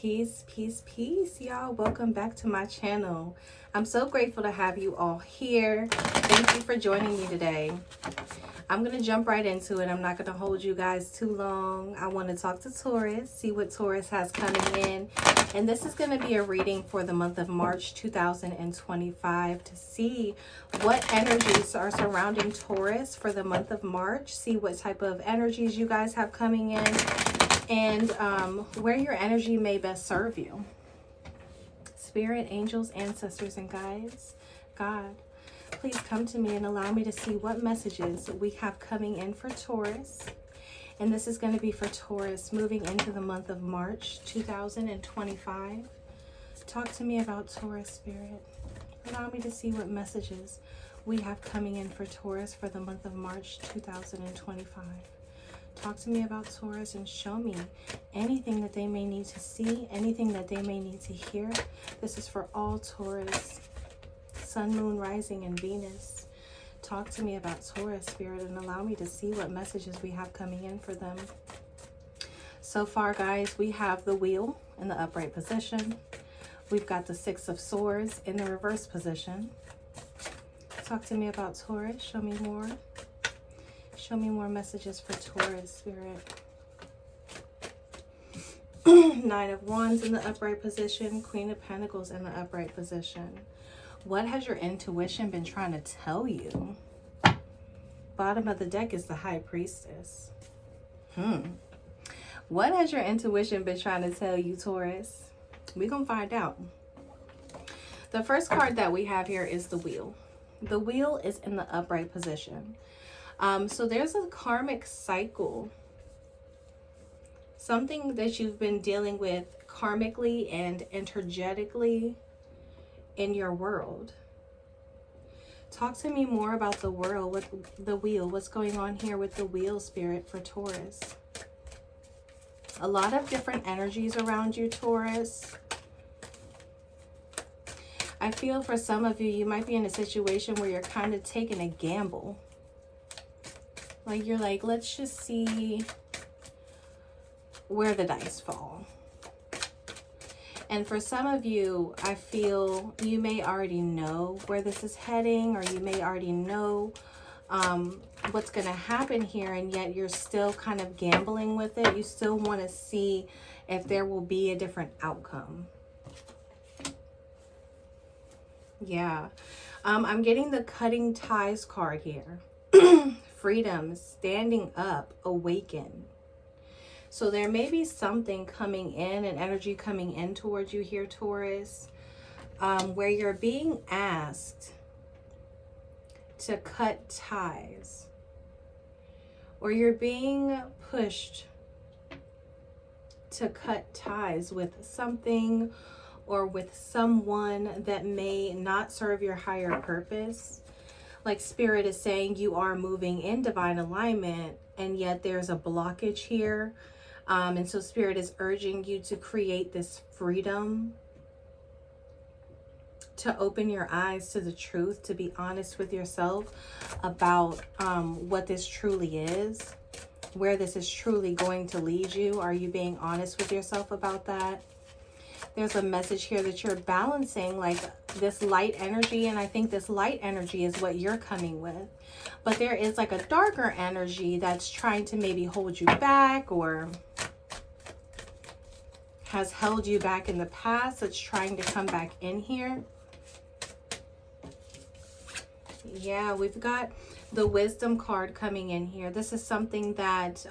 Peace, peace, peace, y'all. Welcome back to my channel. I'm so grateful to have you all here. Thank you for joining me today. I'm going to jump right into it. I'm not going to hold you guys too long. I want to talk to Taurus, see what Taurus has coming in. And this is going to be a reading for the month of March 2025 to see what energies are surrounding Taurus for the month of March. See what type of energies you guys have coming in and where your energy may best serve you. Spirit, angels, ancestors, and guides, God, please come to me and allow me to see what messages we have coming in for Taurus. And this is going to be for Taurus moving into the month of March 2025. Talk to me about Taurus, Spirit. Allow me to see what messages we have coming in for Taurus for the month of March 2025. Talk to me about Taurus and show me anything that they may need to see, anything that they may need to hear. This is for all Taurus, Sun, Moon, Rising, and Venus. Talk to me about Taurus, Spirit, and allow me to see what messages we have coming in for them. So far, guys, we have the Wheel in the upright position. We've got the Six of Swords in the reverse position. Talk to me about Taurus. Show me more. Show me more messages for Taurus, Spirit. Nine of Wands in the upright position. Queen of Pentacles in the upright position. What has your intuition been trying to tell you? Bottom of the deck is the High Priestess. What has your intuition been trying to tell you, Taurus? We're going to find out. The first card that we have here is the Wheel. The Wheel is in the upright position. So there's a karmic cycle. Something that you've been dealing with karmically and energetically in your world. Talk to me more about the world, with the Wheel. What's going on here with the Wheel, Spirit, for Taurus? A lot of different energies around you, Taurus. I feel for some of you, you might be in a situation where you're kind of taking a gamble. Like you're like, let's just see where the dice fall. And for some of you, I feel you may already know where this is heading, or you may already know what's going to happen here, and yet you're still kind of gambling with it. You still want to see if there will be a different outcome. Yeah. I'm getting the Cutting Ties card here. Freedom, standing up, awaken. So there may be something coming in, an energy coming in towards you here, Taurus, where you're being asked to cut ties, or you're being pushed to cut ties with something or with someone that may not serve your higher purpose. Like Spirit is saying, you are moving in divine alignment, and yet there's a blockage here. And so Spirit is urging you to create this freedom, to open your eyes to the truth, to be honest with yourself about what this truly is, where this is truly going to lead you. Are you being honest with yourself about that? There's a message here that you're balancing like this light energy, and I think this light energy is what you're coming with. But there is like a darker energy that's trying to maybe hold you back, or has held you back in the past, that's trying to come back in here. Yeah, we've got the Wisdom card coming in here. This is something that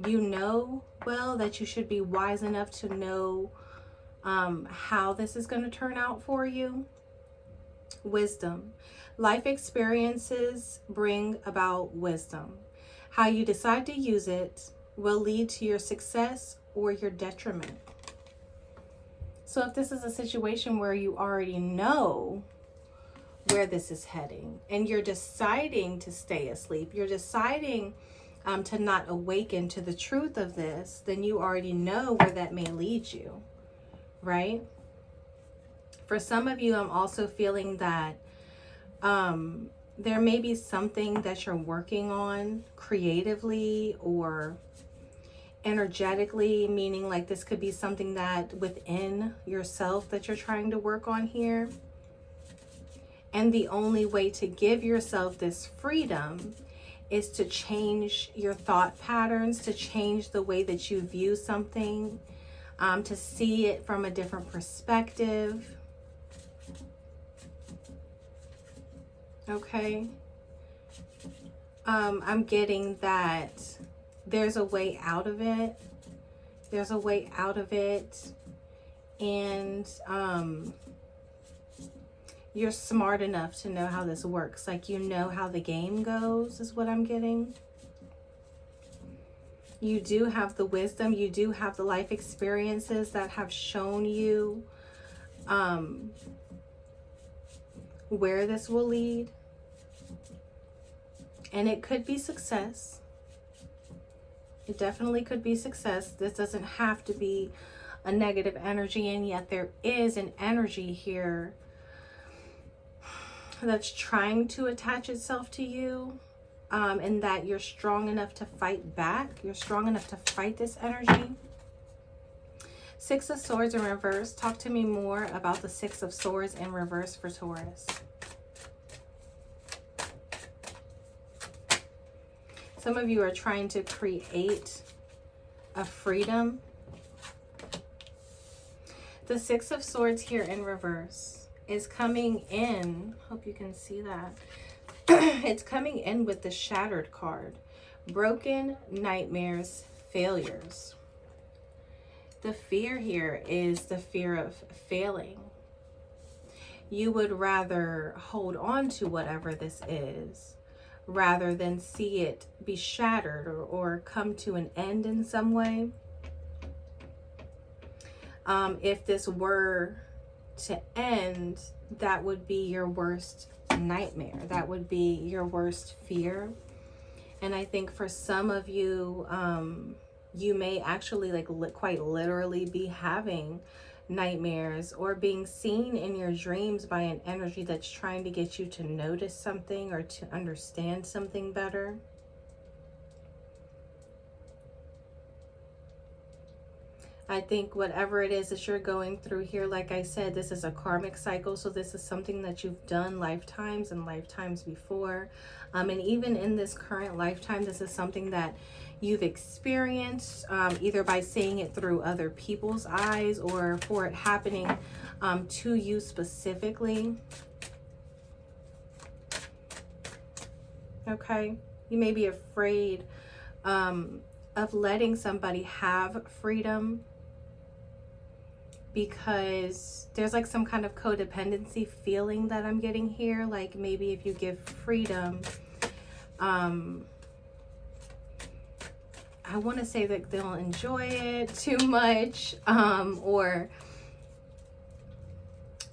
you know well, that you should be wise enough to know how this is going to turn out for you. Wisdom. Life experiences bring about wisdom. How you decide to use it will lead to your success or your detriment. So if this is a situation where you already know where this is heading, and you're deciding to stay asleep, you're deciding to not awaken to the truth of this, then you already know where that may lead you, right? For some of you, I'm also feeling that there may be something that you're working on creatively or energetically, meaning like this could be something that within yourself that you're trying to work on here. And the only way to give yourself this freedom is to change your thought patterns, to change the way that you view something, to see it from a different perspective. Okay. I'm getting that there's a way out of it. There's a way out of it. And you're smart enough to know how this works. Like, you know how the game goes, is what I'm getting. You do have the wisdom. You do have the life experiences that have shown you where this will lead. And it could be success. It definitely could be success. This doesn't have to be a negative energy, and yet there is an energy here that's trying to attach itself to you, and that you're strong enough to fight back. You're strong enough to fight this energy. Six of Swords in reverse. Talk to me more about the Six of Swords in reverse for Taurus. Some of you are trying to create a freedom. The Six of Swords here in reverse is coming in. Hope you can see that. It's coming in with the Shattered card. Broken, nightmares, failures. The fear here is the fear of failing. You would rather hold on to whatever this is rather than see it be shattered or come to an end in some way. If this were to end, that would be your worst nightmare. That would be your worst fear. And I think for some of you, you may actually quite literally be having nightmares or being seen in your dreams by an energy that's trying to get you to notice something or to understand something better. I think whatever it is that you're going through here, like I said, this is a karmic cycle. So this is something that you've done lifetimes and lifetimes before. And even in this current lifetime, this is something that you've experienced, either by seeing it through other people's eyes or for it happening to you specifically. Okay. You may be afraid of letting somebody have freedom because there's like some kind of codependency feeling that I'm getting here. Like maybe if you give freedom, I want to say that they'll enjoy it too much, or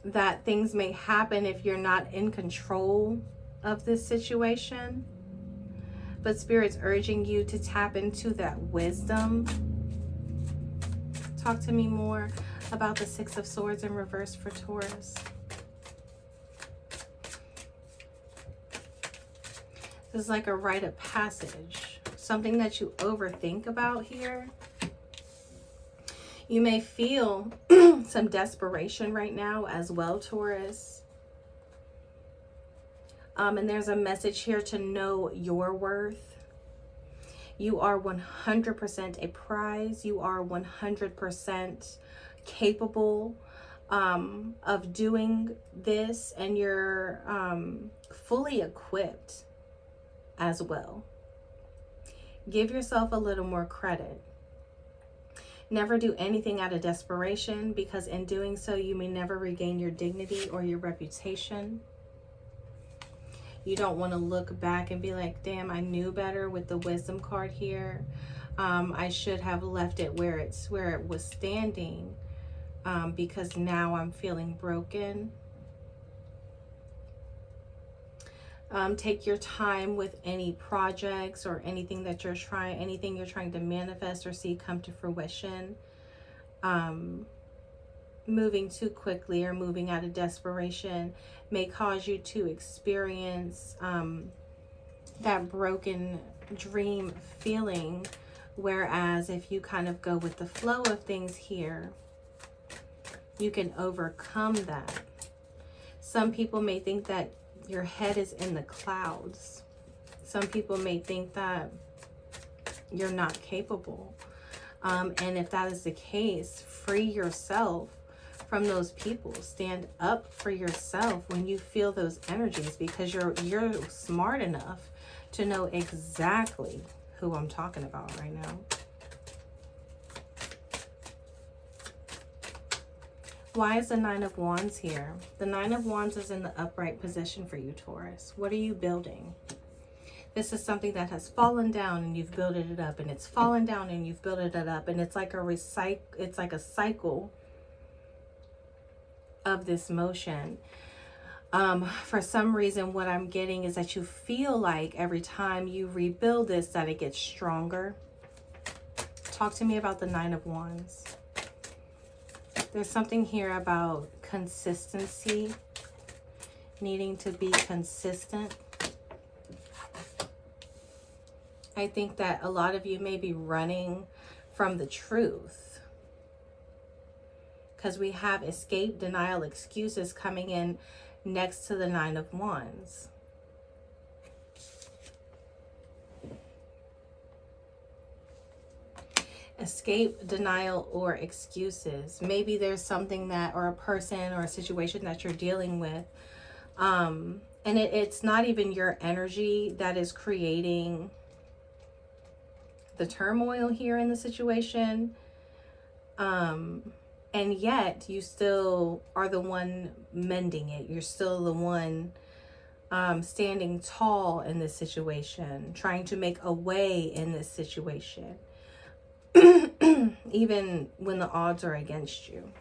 that things may happen if you're not in control of this situation. But Spirit's urging you to tap into that wisdom. Talk to me more about the Six of Swords in reverse for Taurus. This is like a rite of passage. Something that you overthink about here. You may feel some desperation right now as well, Taurus. And there's a message here to know your worth. You are 100% a prize. You are 100% capable of doing this, and you're fully equipped as well. Give yourself a little more credit. Never do anything out of desperation, because in doing so, you may never regain your dignity or your reputation. You don't want to look back and be like, damn, I knew better with the wisdom card here. I should have left it where it was standing, because now I'm feeling broken. Take your time with any projects or anything that you're trying to manifest or see come to fruition. Moving too quickly or moving out of desperation may cause you to experience that broken dream feeling Whereas if you kind of go with the flow of things here, you can overcome that. Some people may think that your head is in the clouds. Some people may think that you're not capable. And if that is the case, free yourself from those people. Stand up for yourself when you feel those energies, because you're smart enough to know exactly who I'm talking about right now. Why is the Nine of Wands here? The Nine of Wands is in the upright position for you, Taurus. What are you building? This is something that has fallen down and you've built it up, and it's fallen down and you've built it up, and it's like a cycle of this motion. For some reason, what I'm getting is that you feel like every time you rebuild this, that it gets stronger. Talk to me about the Nine of Wands. There's something here about consistency, needing to be consistent. I think that a lot of you may be running from the truth, because we have escape, denial, excuses coming in next to the Nine of Wands. Escape, denial, or excuses. Maybe there's something that, or a person or a situation that you're dealing with. And it's not even your energy that is creating the turmoil here in the situation. And yet you still are the one mending it. You're still the one standing tall in this situation, trying to make a way in this situation. Even when the odds are against you.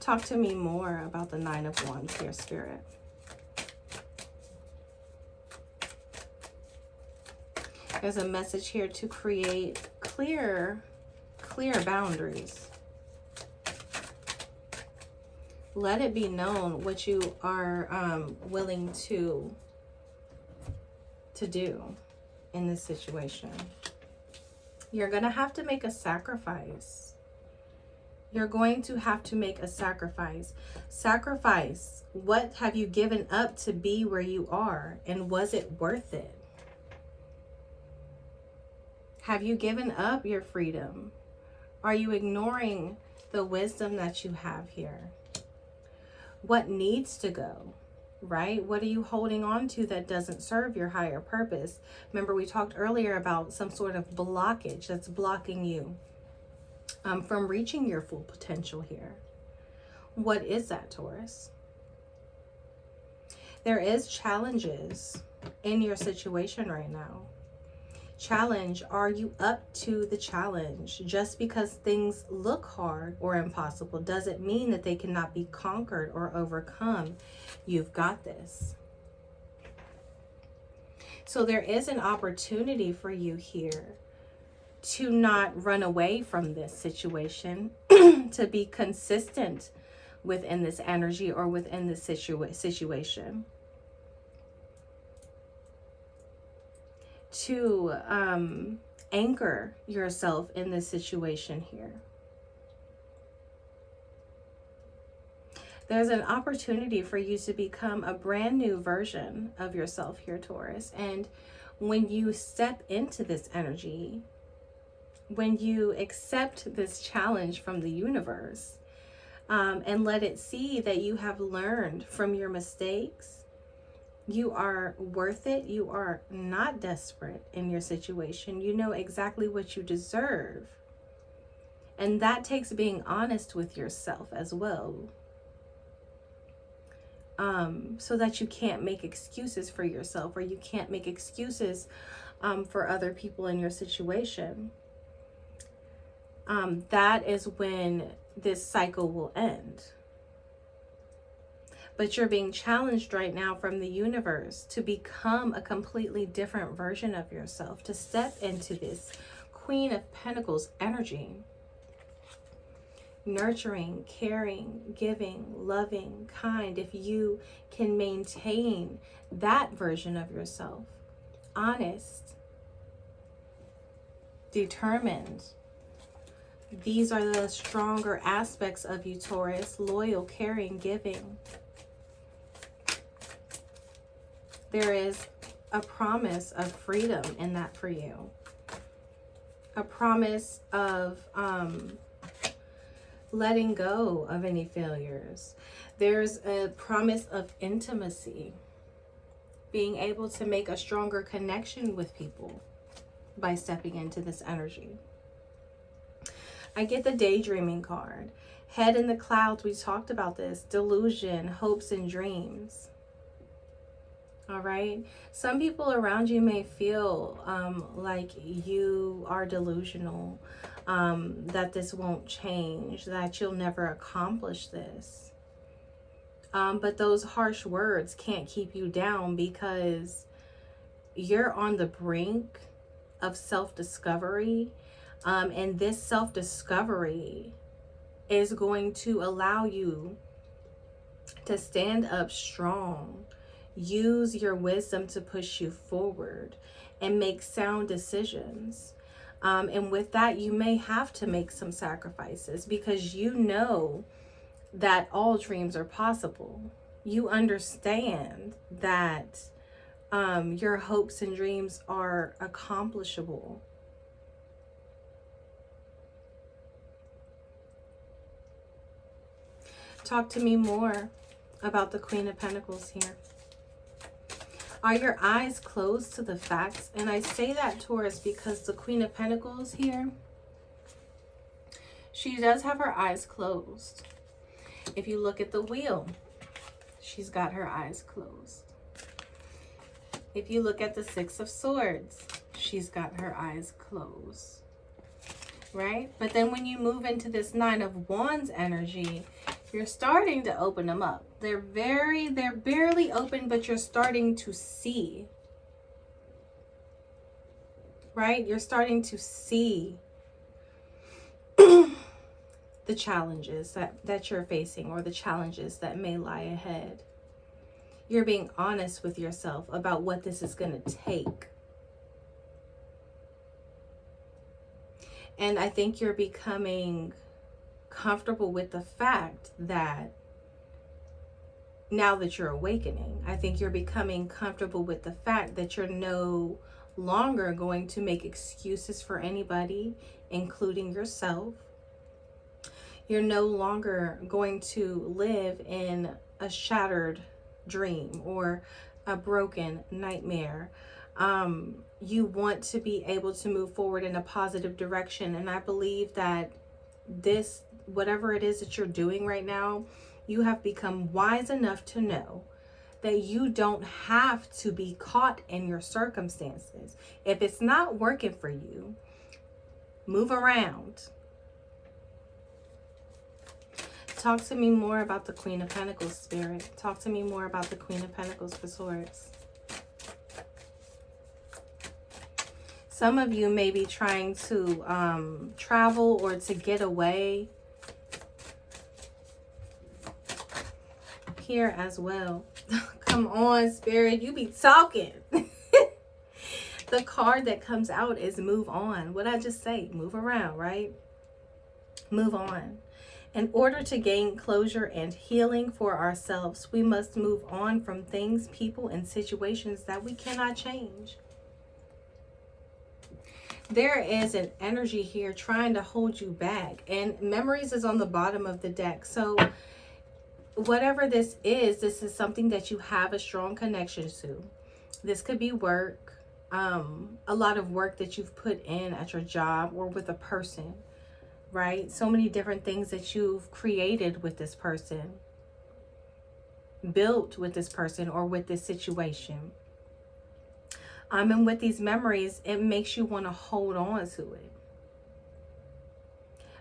Talk to me more about the Nine of Wands here, Spirit. There's a message here to create clear boundaries. Let it be known what you are willing to do in this situation. You're going to have to make a sacrifice. You're going to have to make a sacrifice. Sacrifice. What have you given up to be where you are? And was it worth it? Have you given up your freedom? Are you ignoring the wisdom that you have here? What needs to go? Right? What are you holding on to that doesn't serve your higher purpose? Remember, we talked earlier about some sort of blockage that's blocking you from reaching your full potential here. What is that, Taurus? There is challenges in your situation right now. Challenge, are you up to the challenge? Just because things look hard or impossible doesn't mean that they cannot be conquered or overcome. You've got this. So there is an opportunity for you here to not run away from this situation, to be consistent within this energy or within this situation. To anchor yourself in this situation here. There's an opportunity for you to become a brand new version of yourself here, Taurus. And when you step into this energy, when you accept this challenge from the universe, and let it see that you have learned from your mistakes, you are worth it. You are not desperate in your situation. You know exactly what you deserve. And that takes being honest with yourself as well. So that you can't make excuses for yourself, or you can't make excuses for other people in your situation. That is when this cycle will end. But you're being challenged right now from the universe to become a completely different version of yourself, to step into this Queen of Pentacles energy. Nurturing, caring, giving, loving, kind. If you can maintain that version of yourself, honest, determined. These are the stronger aspects of you, Taurus. Loyal, caring, giving. There is a promise of freedom in that for you. A promise of letting go of any failures. There's a promise of intimacy. Being able to make a stronger connection with people by stepping into this energy. I get the daydreaming card. Head in the clouds, we talked about this. Delusion, hopes, and dreams. All right. Some people around you may feel like you are delusional, that this won't change, that you'll never accomplish this. But those harsh words can't keep you down, because you're on the brink of self-discovery. And this self-discovery is going to allow you to stand up strong. Use your wisdom to push you forward and make sound decisions. And with that, you may have to make some sacrifices, because you know that all dreams are possible. You understand that your hopes and dreams are accomplishable. Talk to me more about the Queen of Pentacles here. Are your eyes closed to the facts? And I say that, Taurus, because the Queen of Pentacles here, she does have her eyes closed. If you look at the wheel, she's got her eyes closed. If you look at the Six of Swords, she's got her eyes closed. Right? But then when you move into this Nine of Wands energy, you're starting to open them up. They're barely open, but you're starting to see. Right? You're starting to see the challenges that you're facing, or the challenges that may lie ahead. You're being honest with yourself about what this is going to take. And I think you're becoming comfortable with the fact that now that you're awakening, I think you're becoming comfortable with the fact that you're no longer going to make excuses for anybody, including yourself. You're no longer going to live in a shattered dream or a broken nightmare. You want to be able to move forward in a positive direction. And I believe that this, whatever it is that you're doing right now, you have become wise enough to know that you don't have to be caught in your circumstances. If it's not working for you, move around. Talk to me more about the Queen of Pentacles, Spirit. Talk to me more about the Queen of Pentacles for Swords. Some of you may be trying to travel or to get away here as well. Come on, Spirit, you be talking. The card that comes out is move on. What I just say, move around, right? Move on. In order to gain closure and healing for ourselves, we must move on from things, people, and situations that we cannot change. There is an energy here trying to hold you back, and memories is on the bottom of the deck. So whatever this is something that you have a strong connection to. This could be work, a lot of work that you've put in at your job or with a person, right? So many different things that you've created with this person, built with this person, or with this situation. And with these memories, it makes you want to hold on to it.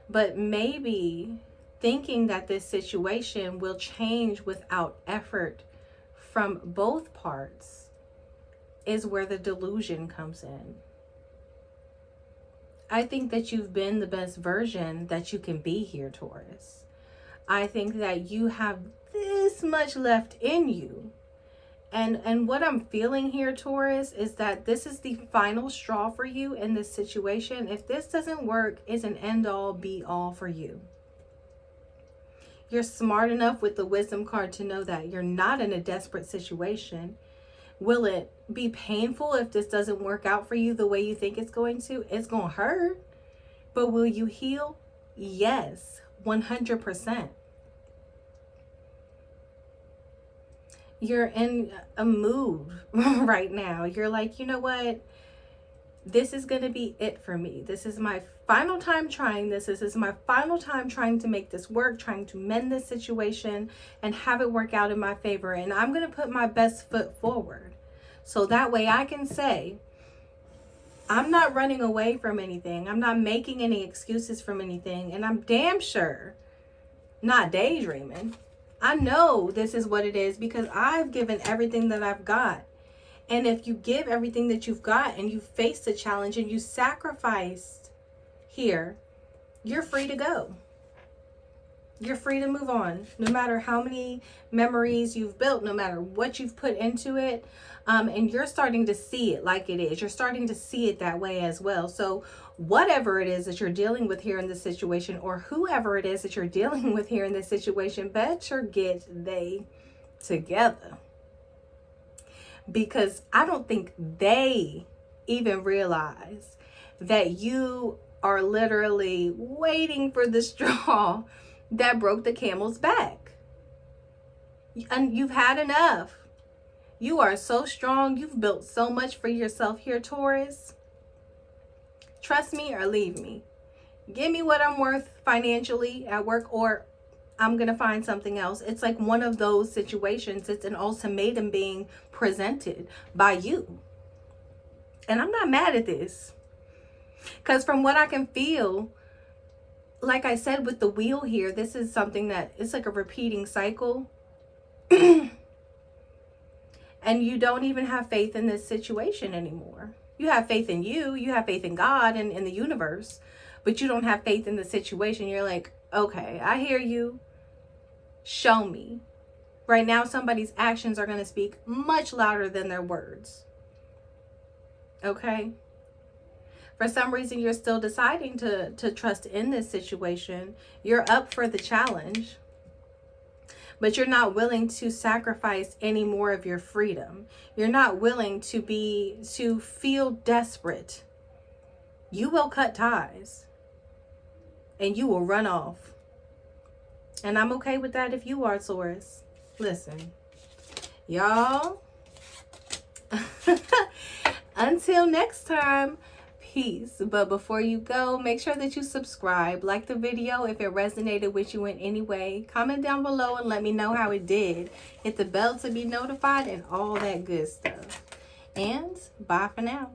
But maybe thinking that this situation will change without effort from both parts is where the delusion comes in. I think that you've been the best version that you can be here, Taurus. I think that you have this much left in you. And what I'm feeling here, Taurus, is that this is the final straw for you in this situation. If this doesn't work, it's an end all be all for you. You're smart enough with the wisdom card to know that you're not in a desperate situation. Will it be painful if this doesn't work out for you the way you think it's going to? It's going to hurt. But will you heal? Yes, 100%. You're in a mood right now. You're like, you know what? This is going to be it for me. This is my final time trying this. This is my final time trying to make this work, trying to mend this situation and have it work out in my favor. And I'm going to put my best foot forward. So that way I can say, I'm not running away from anything. I'm not making any excuses from anything. And I'm damn sure not daydreaming. I know this is what it is because I've given everything that I've got. And if you give everything that you've got and you face the challenge and you sacrificed here, you're free to go. You're free to move on. No matter how many memories you've built, no matter what you've put into it. And you're starting to see it like it is. You're starting to see it that way as well. So whatever it is that you're dealing with here in this situation, or whoever it is that you're dealing with here in this situation, better get they together. Because I don't think they even realize that you are literally waiting for the straw that broke the camel's back. And you've had enough. You are so strong. You've built so much for yourself here, Taurus. Trust me or leave me. Give me what I'm worth financially at work, or I'm going to find something else. It's like one of those situations. It's an ultimatum being presented by you. And I'm not mad at this. Because from what I can feel, like I said with the wheel here, this is something that it's like a repeating cycle. And you don't even have faith in this situation anymore. You have faith in you. You have faith in God and in the universe. But you don't have faith in the situation. You're like, okay, I hear you. Show me. Right now, somebody's actions are going to speak much louder than their words. Okay? For some reason, you're still deciding to trust in this situation. You're up for the challenge. But you're not willing to sacrifice any more of your freedom. You're not willing to feel desperate. You will cut ties. And you will run off. And I'm okay with that if you are, Taurus. Listen, y'all. Until next time, peace. But before you go, make sure that you subscribe, like the video if it resonated with you in any way. Comment down below and let me know how it did. Hit the bell to be notified and all that good stuff. And bye for now.